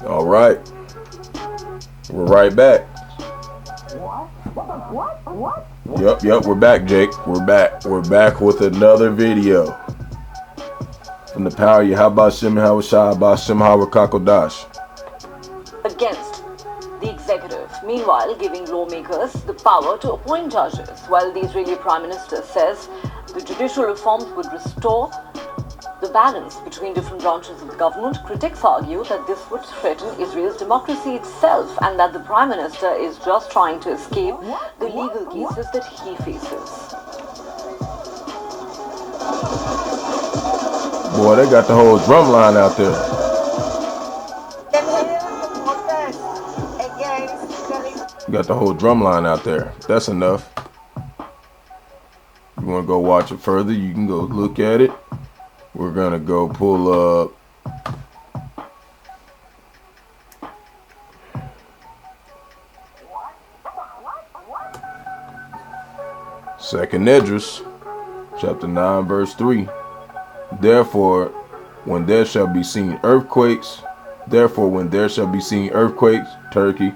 All right, we're right back. Yep, we're back, Jake. We're back. We're back with another video from the power of Bahasham, Yahawashi, Bahasham, Qadash. Against the executive, meanwhile giving lawmakers the power to appoint judges, while the Israeli Prime Minister says the judicial reforms would restore the balance between different branches of the government. Critics argue that this would threaten Israel's democracy itself and that the Prime Minister is just trying to escape the legal cases that he faces. Boy, they got the whole drum line out there. You got the whole drum line out there. That's enough. You want to go watch it further, you can go look at it. We're going to go pull up Second Esdras, chapter 9, verse 3. Therefore, when there shall be seen earthquakes, Turkey,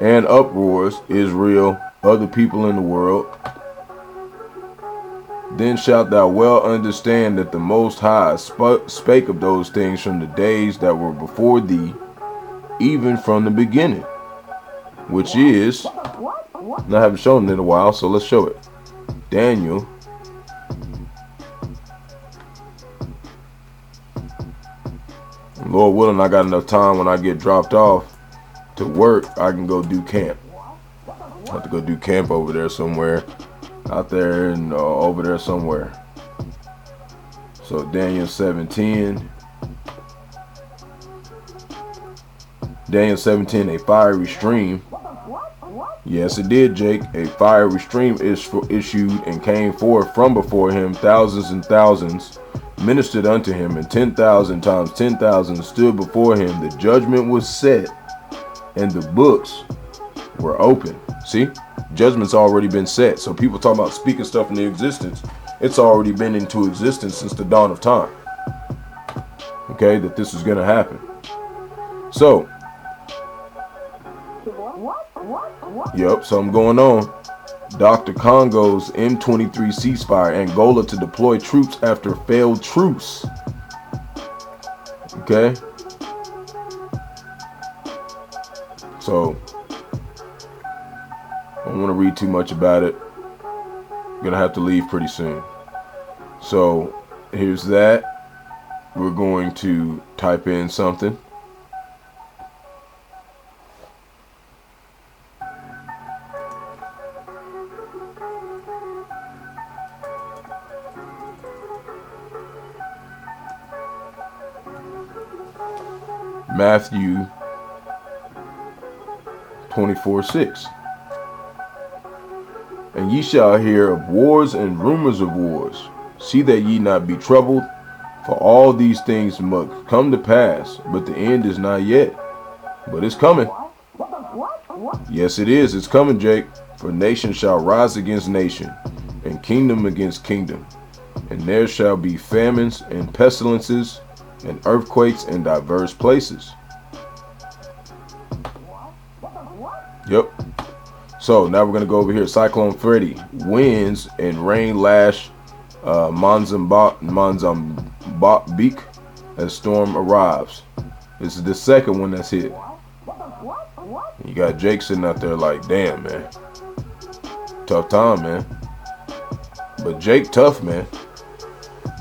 and uproars, Israel, other people in the world, then shalt thou well understand that the Most High spake of those things from the days that were before thee, even from the beginning, which is, and I haven't shown it in a while, so let's show it. Daniel, Lord willing, I got enough time when I get dropped off to work, I can go do camp. I have to go do camp over there somewhere. Out there and over there somewhere. So Daniel 7:10. Daniel 17, a fiery stream. Yes, it did, Jake. A fiery stream issued and came forth from before him. Thousands and thousands ministered unto him, and 10,000 times 10,000 stood before him. The judgment was set, and the books were open. See? Judgment's already been set. So people talking about speaking stuff into existence. It's already been into existence since the dawn of time. Okay, that this is going to happen. So, yep, something going on. Dr. Congo's M23 ceasefire, Angola to deploy troops after failed truce. Okay. So, I don't want to read too much about it. I'm going to have to leave pretty soon. So, here's that. We're going to type in something. Matthew 24:6. And ye shall hear of wars and rumors of wars. See that ye not be troubled, for all these things must come to pass, but the end is not yet. But it's coming. Yes, it is. It's coming, Jake. For nation shall rise against nation, and kingdom against kingdom. And there shall be famines and pestilences and earthquakes in diverse places. Yep. So now we're going to go over here. Cyclone Freddy. Winds and rain lash Mozambique as storm arrives. This is the second one that's hit. You got Jake sitting out there like, damn, man. Tough time, man. But Jake tough, man.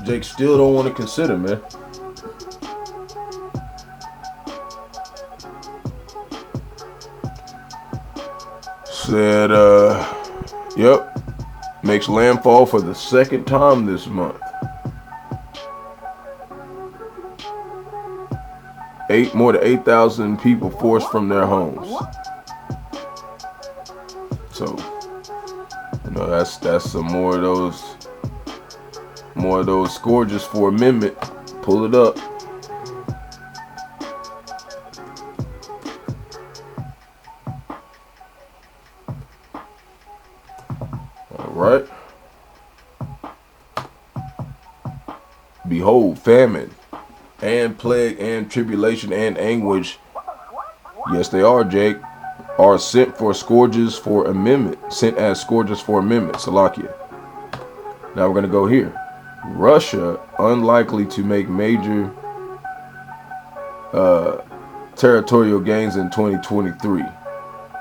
Jake still don't want to consider, man. Said, yep, makes landfall for the second time this month. More than 8,000 people forced from their homes. So, you know, that's some more of those scourges for amendment. Pull it up. Right? Behold, famine and plague and tribulation and anguish Yes, they are, Jake. Are sent for scourges for amendment. Sent as scourges for amendment. Salakia. Now we're going to go here. Russia, unlikely to make major territorial gains in 2023.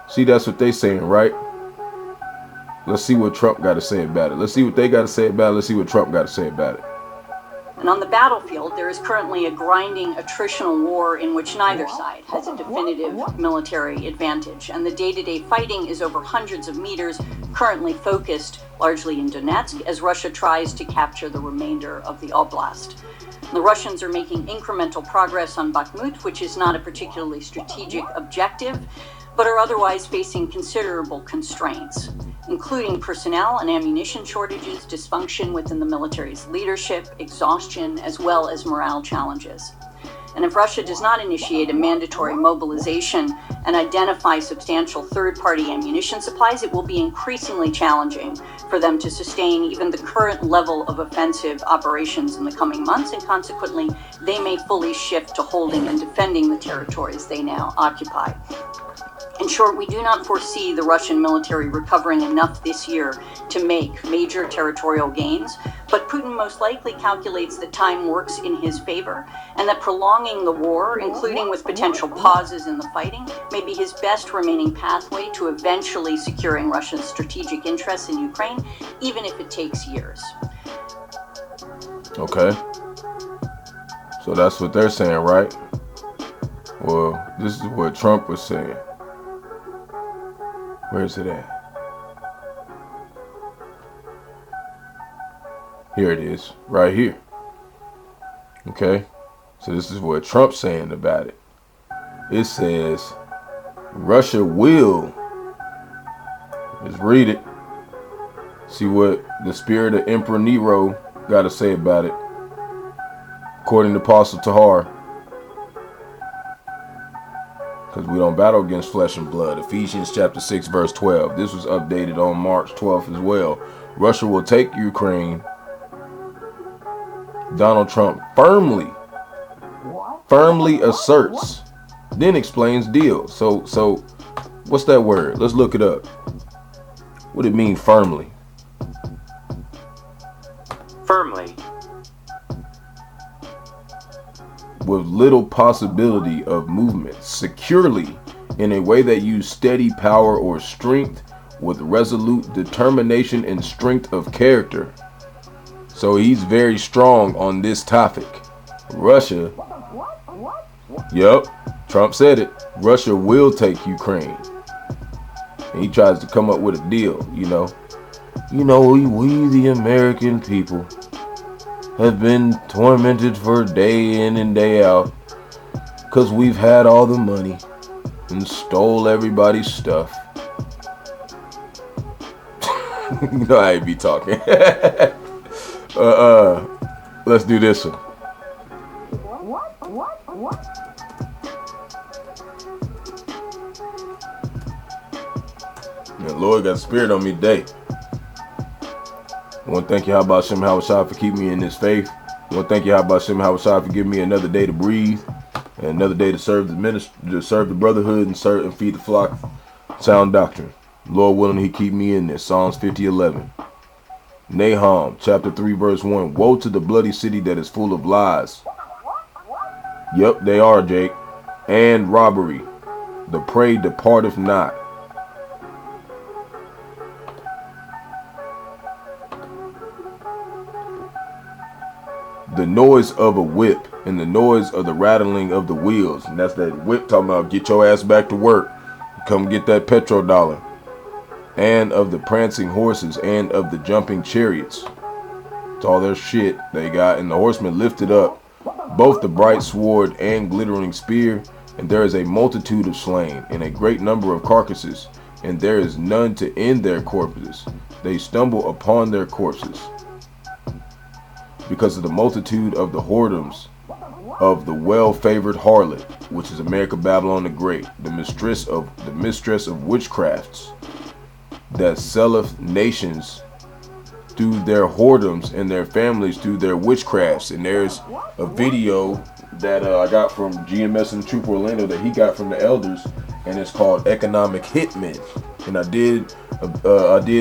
See, that's what they saying, right? Let's see what Trump got to say about it. Let's see what they got to say about it. Let's see what Trump got to say about it. And on the battlefield, there is currently a grinding attritional war in which neither side has a definitive military advantage. And the day-to-day fighting is over hundreds of meters, currently focused largely in Donetsk, as Russia tries to capture the remainder of the oblast. The Russians are making incremental progress on Bakhmut, which is not a particularly strategic objective, but are otherwise facing considerable constraints, including personnel and ammunition shortages, dysfunction within the military's leadership, exhaustion, as well as morale challenges. And if Russia does not initiate a mandatory mobilization and identify substantial third-party ammunition supplies, it will be increasingly challenging for them to sustain even the current level of offensive operations in the coming months, and consequently, they may fully shift to holding and defending the territories they now occupy. In short, we do not foresee the Russian military recovering enough this year to make major territorial gains, but Putin most likely calculates that time works in his favor, and that prolonging the war, including with potential pauses in the fighting, may be his best remaining pathway to eventually securing Russia's strategic interests in Ukraine, even if it takes years. Okay. So that's what they're saying, right? Well, this is what Trump was saying. Where is it at? Here it is, right here. Okay, so this is what Trump's saying about it. It says, Russia will, let's read it, see what the spirit of Emperor Nero got to say about it. According to Apostle Tahar, because we don't battle against flesh and blood. Ephesians chapter 6 verse 12. This was updated on March 12th as well. Russia will take Ukraine. Donald Trump firmly asserts, then explains deal. So what's that word? Let's look it up. What do it mean, firmly? Firmly. With little possibility of movement, securely, in a way that used steady power or strength, with resolute determination and strength of character. So he's very strong on this topic. Russia, yep, Trump said it, Russia will take Ukraine. And he tries to come up with a deal, you know, we the American people have been tormented for day in and day out because we've had all the money and stole everybody's stuff. You know I ain't be talking. Let's do this one. Man, Lord got a spirit on me today. I want to thank Bahasham, Yahawashi, for keeping me in this faith. I want to thank Bahasham, Yahawashi, for giving me another day to breathe and another day to serve the ministry, to serve the brotherhood and feed the flock. Sound doctrine. Lord willing, He keep me in this. Psalms 50:11. Nahum chapter 3 verse 1. Woe to the bloody city that is full of lies. Yep, they are, Jake. And robbery. The prey departeth not. The noise of a whip and the noise of the rattling of the wheels. And that's that whip talking about get your ass back to work. Come get that petrodollar. And of the prancing horses and of the jumping chariots. It's all their shit they got. And the horsemen lifted up both the bright sword and glittering spear. And there is a multitude of slain and a great number of carcasses. And there is none to end their corpses. They stumble upon their corpses. Because of the multitude of the whoredoms of the well-favored harlot, which is America Babylon the Great, the mistress of witchcrafts, that selleth nations through their whoredoms and their families through their witchcrafts. And there's a video that I got from GMS and Troop Orlando that he got from the elders, and it's called Economic Hitmen. And I did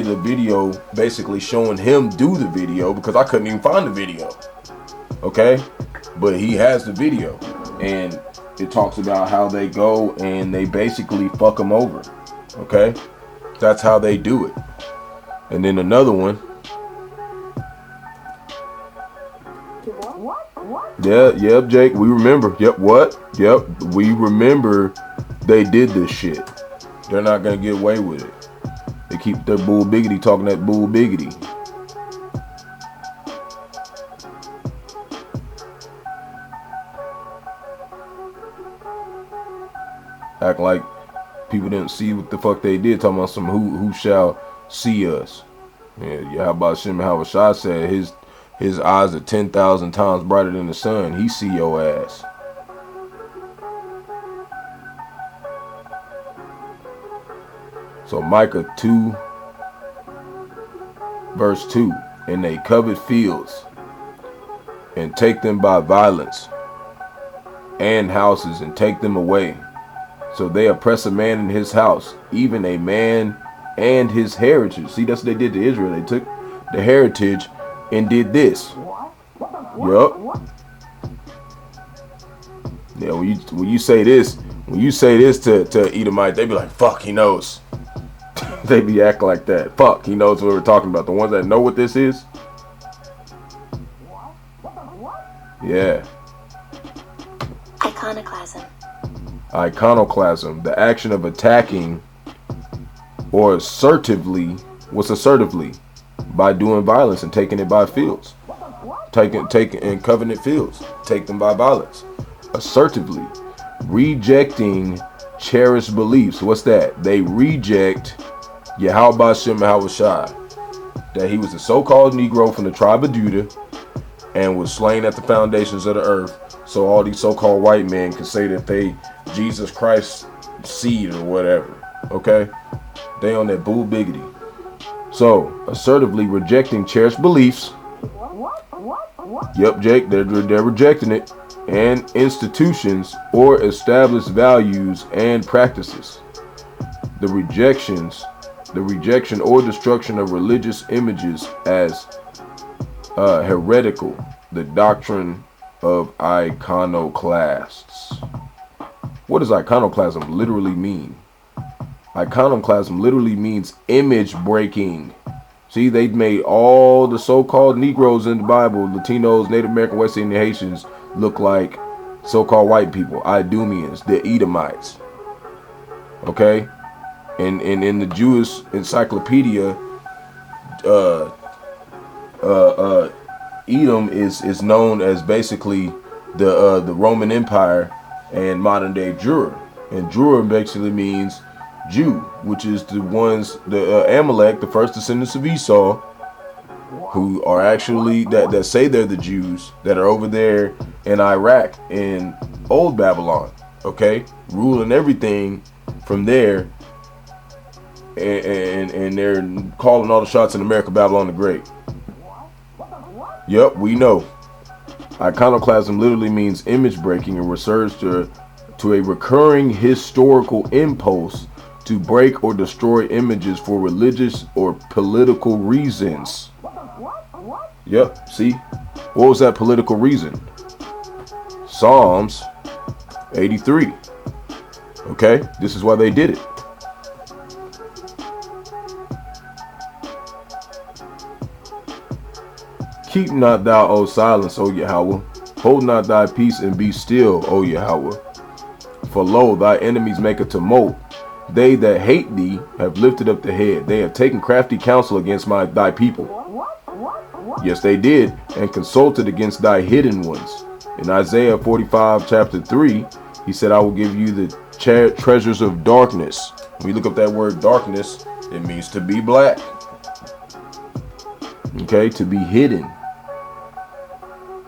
a video basically showing him do the video because I couldn't even find the video. Okay, but he has the video, and it talks about how they go and they basically fuck them over. Okay, that's how they do it. And then another one. Yep, Jake, we remember. Yep, what? Yep, we remember they did this shit. They're not gonna get away with it. They keep their bull biggity talking that bull biggity. Act like people didn't see what the fuck they did. Talking about some who shall see us. Yeah, Bahasham Yahawashi said his eyes are 10,000 times brighter than the sun. He see your ass. So Micah 2 verse 2, and they covet fields and take them by violence, and houses and take them away. So they oppress a man in his house, even a man and his heritage. See, that's what they did to Israel. They took the heritage and did this. Yup. Yeah, when you say this to Edomite, they be like, fuck, he knows. They be acting like that. Fuck, he knows what we're talking about. The ones that know what this is. Yeah. Iconoclasm, the action of attacking or assertively. What's assertively? By doing violence and taking it by fields. Taking in covenant fields. Take them by violence. Assertively. Rejecting cherished beliefs. What's that? They reject Yahawashi, that he was a so-called Negro from the tribe of Judah and was slain at the foundations of the earth. So all these so-called white men can say that they Jesus Christ seed or whatever. Okay? They on that bull biggity. So, assertively rejecting cherished beliefs. Yep, Jake, they're rejecting it. And institutions or established values and practices. The rejection or destruction of religious images as heretical. The doctrine of iconoclasts. What does iconoclasm literally mean? Iconoclasm literally means image breaking. See, they made all the so-called Negroes in the Bible, Latinos, Native American, West Indian, Haitians, look like so-called white people, Idumeans, the Edomites. Okay? And in the Jewish encyclopedia, Edom is known as basically the Roman Empire and modern day Jura. And Jura basically means Jew, which is the Amalek, the first descendants of Esau, who are actually that say they're the Jews that are over there in Iraq in old Babylon, okay, ruling everything from there, and they're calling all the shots in America, Babylon the Great. Yep, we know. Iconoclasm literally means image breaking and refers to a recurring historical impulse to break or destroy images for religious or political reasons. Yep, see? What was that political reason? Psalms 83. Okay, this is why they did it. Keep not thou, O silence, O Yahawah. Hold not thy peace and be still, O Yahawah. For lo, thy enemies make a tumult. They that hate thee have lifted up the head. They have taken crafty counsel against thy people. Yes, they did, and consulted against thy hidden ones. In Isaiah 45, chapter 3, he said, I will give you the treasures of darkness. When you look up that word darkness, it means to be black. Okay, to be hidden.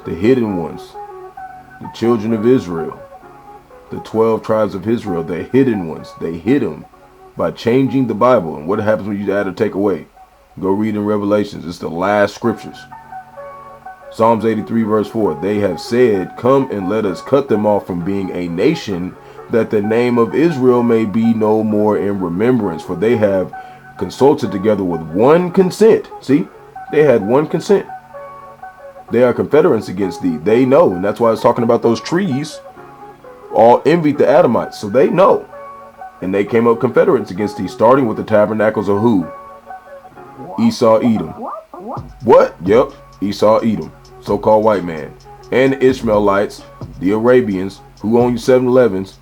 The hidden ones, the children of Israel, the 12 tribes of Israel, the hidden ones, they hid them by changing the Bible. And what happens when you add or take away? Go read in Revelations. It's the last scriptures. Psalms 83 verse 4. They have said, come and let us cut them off from being a nation, that the name of Israel may be no more in remembrance. For they have consulted together with one consent. See, they had one consent. They are confederates against thee. They know. And that's why it's talking about those trees all envied the Adamites. So they know. And they came up confederates against thee, starting with the tabernacles of who? Esau, Edom. What? Yep. Esau, Edom. So-called white man. And the Ishmaelites, the Arabians, who own you 7-Elevens,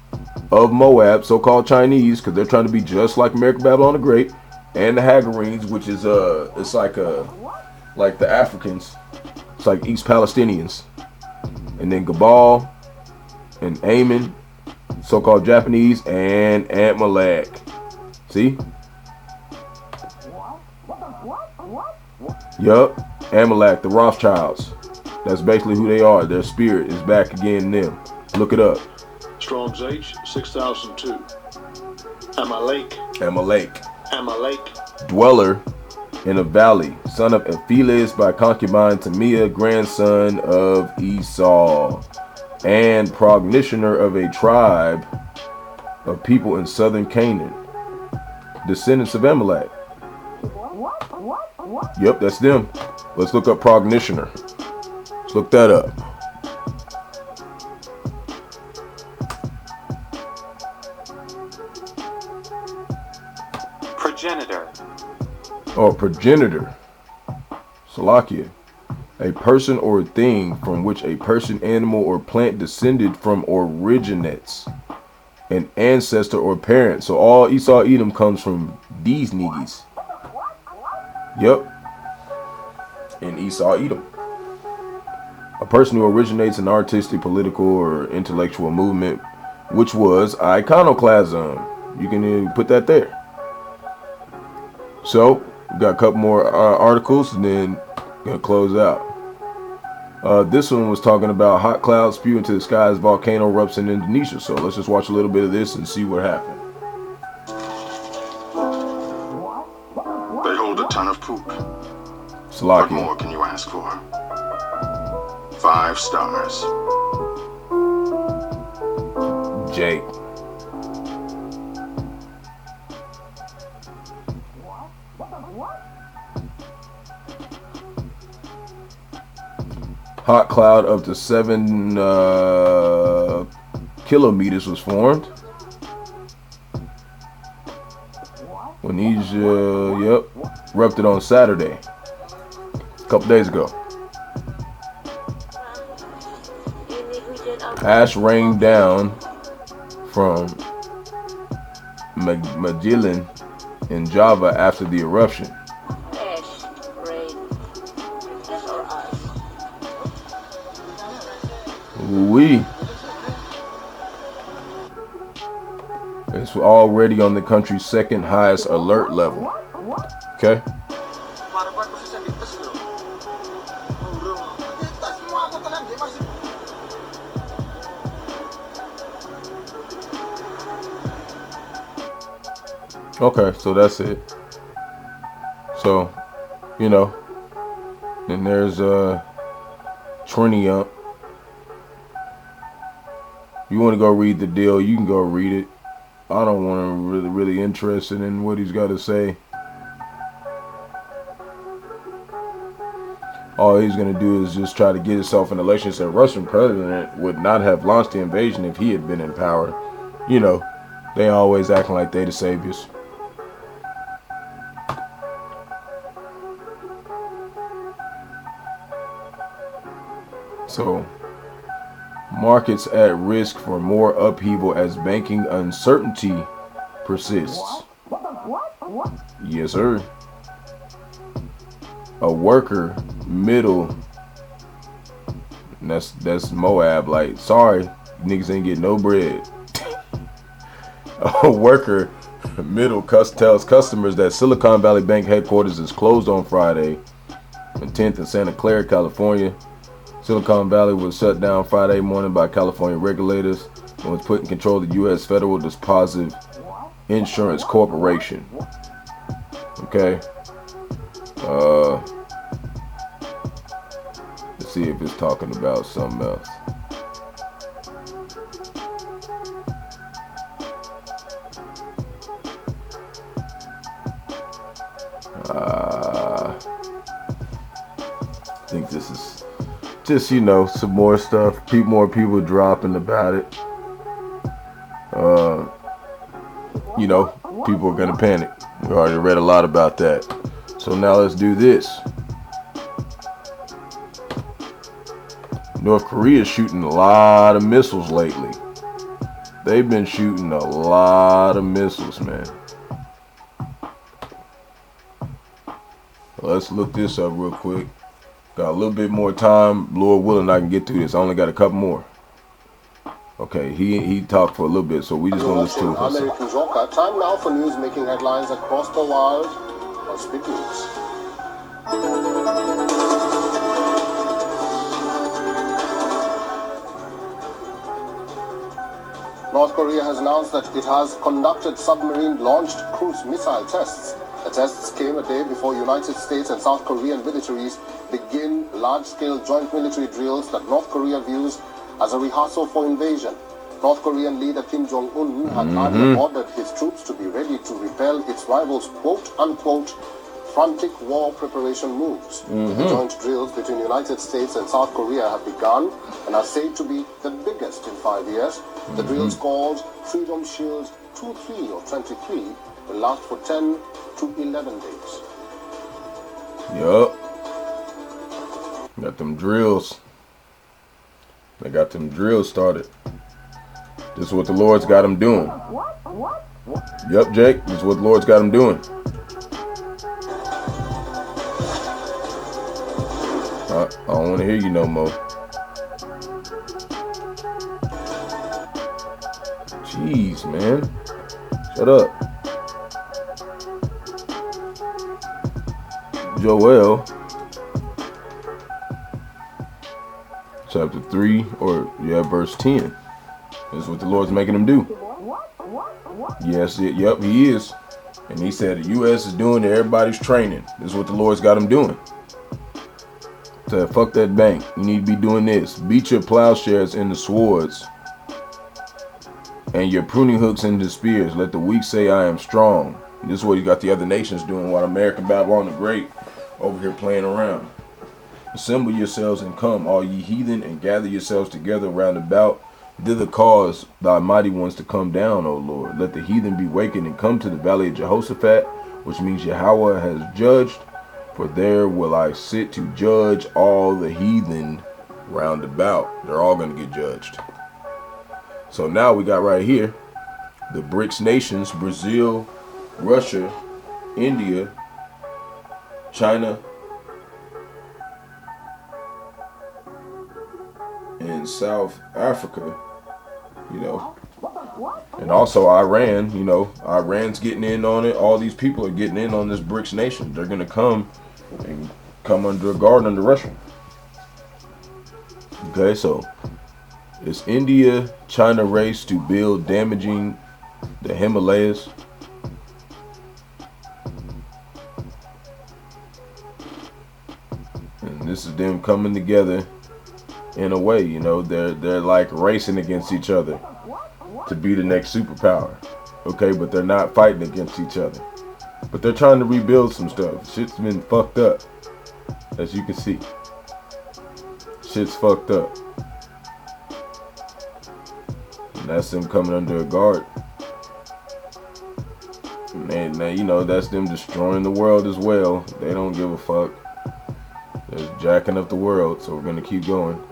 of Moab, so-called Chinese, because they're trying to be just like American Babylon the Great. And the Hagarenes, which is it's like the Africans. It's like East Palestinians. And then Gabal and Ammon, so-called Japanese, and Amalek. See? Yup. Amalek, the Rothschilds. That's basically who they are. Their spirit is back again in them. Look it up. Strong's H, 6002. Amalek. Amalek. Amalek. Dweller in a valley, son of Ephelis by concubine Tamia, grandson of Esau, and progenitor of a tribe of people in southern Canaan, descendants of Amalek. Yep, that's them. Let's look up progenitor. Let's look that up. Progenitor. Oh, progenitor. Salakia. A person or a thing from which a person, animal, or plant descended from originates. An ancestor or parent. So all Esau Edom comes from these niggas. Yep. In Esau Edom. A person who originates an artistic, political, or intellectual movement, which was iconoclasm. You can put that there. So, we got a couple more articles and then gonna close out. This one was talking about hot clouds spew into the sky as volcano erupts in Indonesia. So let's just watch a little bit of this and see what happened. They hold a ton of poop. Salakia. What more can you ask for? 5 stars. Jake. Hot cloud up to 7 kilometers was formed. When these, erupted on Saturday, a couple days ago. Ash rained down from Magellan in Java after the eruption. We. It's already on the country's second highest alert level. Okay. Okay, so that's it. So, then there's Trinium. You want to go read the deal, you can go read it. I don't want to really interested in what he's got to say. All he's going to do is just try to get himself an election. So the Russian president would not have launched the invasion if he had been in power. They always acting like they the saviors. So, markets at risk for more upheaval as banking uncertainty persists. Yes, sir. A worker, middle, and that's Moab. Like, sorry, niggas ain't getting no bread. A worker, middle, tells customers that Silicon Valley Bank headquarters is closed on Friday, the 10th in Santa Clara, California. Silicon Valley was shut down Friday morning by California regulators and was put in control of the U.S. Federal Deposit Insurance Corporation. Okay. The see if it's talking about something else. I think this is just, you know, some more stuff. More people dropping about it. You know, people are gonna panic. We already read a lot about that. So now let's do this. North Korea is shooting a lot of missiles lately. They've been shooting a lot of missiles, man. Let's look this up real quick. Got a little bit more time. Lord willing, I can get through this. I only got a couple more. Okay, he talked for a little bit, so we just gonna listen to it. American Rawchaa. Time now for news making headlines across the world on Speak News. North Korea has announced that it has conducted submarine-launched cruise missile tests. The tests came a day before United States and South Korean militaries begin large-scale joint military drills that North Korea views as a rehearsal for invasion. North Korean leader Kim Jong-un had earlier ordered his troops to be ready to repel its rivals' quote-unquote frantic war preparation moves. The joint drills between United States and South Korea have begun and are said to be the biggest in 5 years. The drills, called Freedom Shield 23 or 23, will last for 10 to 11 days. Yup. Got them drills. They got them drills started. This is what the Lord's got them doing. Yup, Jake. This is what the Lord's got them doing. I don't want to hear you no more. Jeez, man. Shut up. Joel. Chapter 3, verse 10. This is what the Lord's making him do. Yes, yep, he is. And he said the U.S. is doing it, everybody's training. This is what the Lord's got him doing. Said, fuck that bank. You need to be doing this. Beat your plowshares into swords and your pruning hooks into spears. Let the weak say, I am strong. This is what you got the other nations doing while American Babylon the Great over here playing around. Assemble yourselves and come, all ye heathen, and gather yourselves together round about. Thither cause thy mighty ones to come down, O Lord. Let the heathen be wakened and come to the valley of Jehoshaphat, which means Yahawah has judged. For there will I sit to judge all the heathen round about. They're all going to get judged. So now we got right here the BRICS nations: Brazil, Russia, India, China, and South Africa, you know, and also Iran. You know, Iran's getting in on it. All these people are getting in on this BRICS nation. They're going to come under a guard under Russia. Okay, so it's India, China race to build damaging the Himalayas. And this is them coming together in a way, you know, they're like racing against each other to be the next superpower. Okay, but they're not fighting against each other. But they're trying to rebuild some stuff. Shit's been fucked up, as you can see. Shit's fucked up. And that's them coming under a guard. Man, now, you know, that's them destroying the world as well. They don't give a fuck. They're jacking up the world, so we're going to keep going.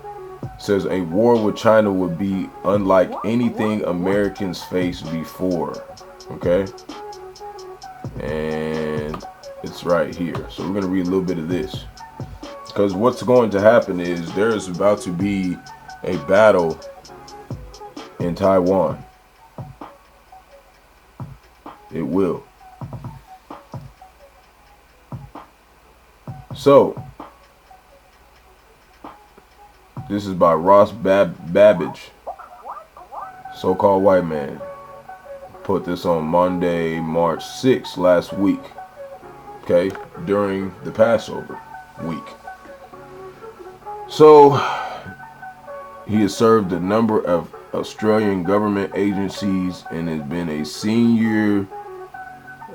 It says, a war with China would be unlike anything Americans faced before. Okay? And it's right here. So we're going to read a little bit of this. Because what's going to happen is there is about to be a battle in Taiwan. It will. So, this is by Ross Babbage, so-called white man. Put this on Monday, March 6th, last week. Okay, during the Passover week. So he has served a number of Australian government agencies and has been a senior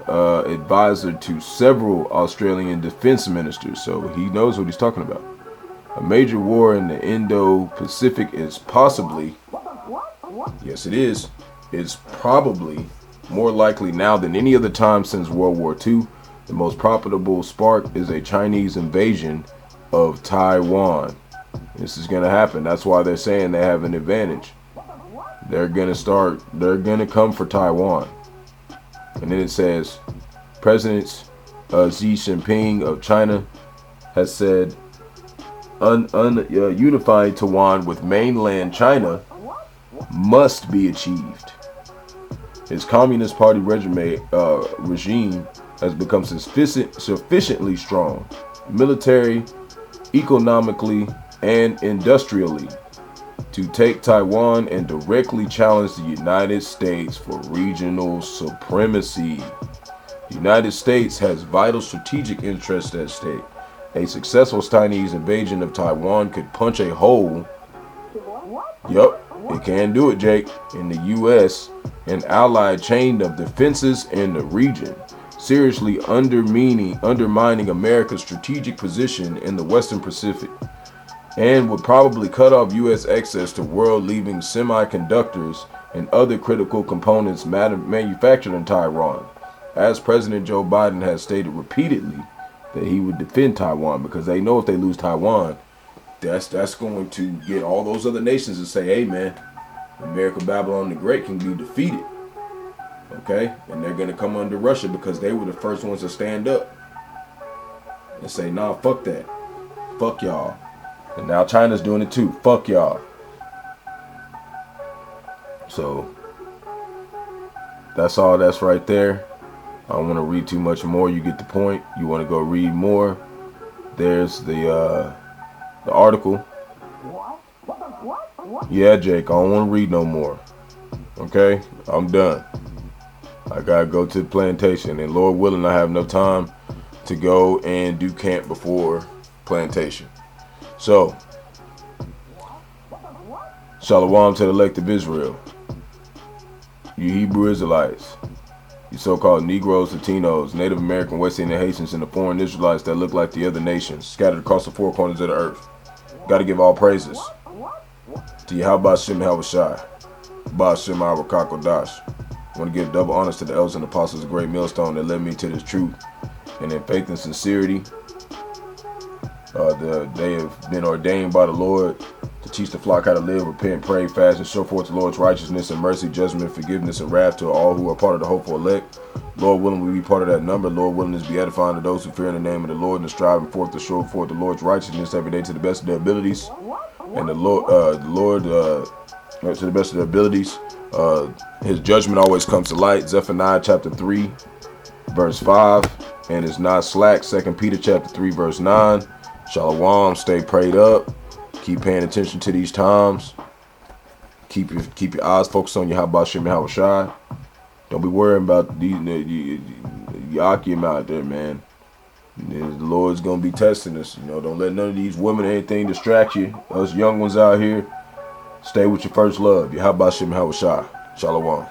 advisor to several Australian defense ministers. So he knows what he's talking about. A major war in the Indo-Pacific is possibly, yes it is probably more likely now than any other time since World War II. The most probable spark is a Chinese invasion of Taiwan. This is going to happen. That's why they're saying they have an advantage. They're going to come for Taiwan. And then it says, President Xi Jinping of China has said unifying Taiwan with mainland China must be achieved. His Communist Party regime has become sufficiently strong, military, economically, and industrially, to take Taiwan and directly challenge the United States for regional supremacy. The United States has vital strategic interests at stake. A successful Chinese invasion of Taiwan could punch a hole. Yup, it can do it, Jake. In the U.S., an allied chain of defenses in the region, seriously undermining America's strategic position in the Western Pacific, and would probably cut off U.S. access to world-leading semiconductors and other critical components manufactured in Taiwan, as President Joe Biden has stated repeatedly that he would defend Taiwan, because they know if they lose Taiwan, that's going to get all those other nations to say, hey man, America Babylon the Great can be defeated. Okay? And they're going to come under Russia because they were the first ones to stand up and say, nah, fuck that. Fuck y'all. And now China's doing it too. Fuck y'all. So that's all that's right there. I don't want to read too much more. You get the point. You want to go read more. There's the article. Yeah, Jake, I don't want to read no more. Okay? I'm done. I gotta go to the plantation, and Lord willing, I have enough time to go and do camp before plantation. So, Shalom to the elect of Israel, you Hebrew Israelites, you so-called Negroes, Latinos, Native American, West Indian Haitians, and the foreign Israelites that look like the other nations, scattered across the four corners of the earth. Gotta give all praises to Yahawashi, Yahawashi, Bahasham, our Qadash. I want to give double honors to the elders and apostles, a great millstone that led me to this truth. And in faith and sincerity, they have been ordained by the Lord to teach the flock how to live, repent, pray, fast, and show forth the Lord's righteousness and mercy, judgment, forgiveness, and wrath to all who are part of the hopeful elect. Lord willing, we be part of that number. Lord willing, is be edifying to those who fear in the name of the Lord and striving forth to show forth the Lord's righteousness every day to the best of their abilities. And the Lord, to the best of their abilities. His judgment always comes to light. Zephaniah chapter 3 verse 5, and is not slack. 2 Peter chapter 3 verse 9. Shalom, stay prayed up, keep paying attention to these times, keep your eyes focused on Yahawashi, Yahawashi. Don't be worrying about these Yakim out there, man. The Lord's gonna be testing us. Don't let none of these women or anything distract you. Us young ones out here, stay with your first love. Yahawashi, Yahawashi. Shalom.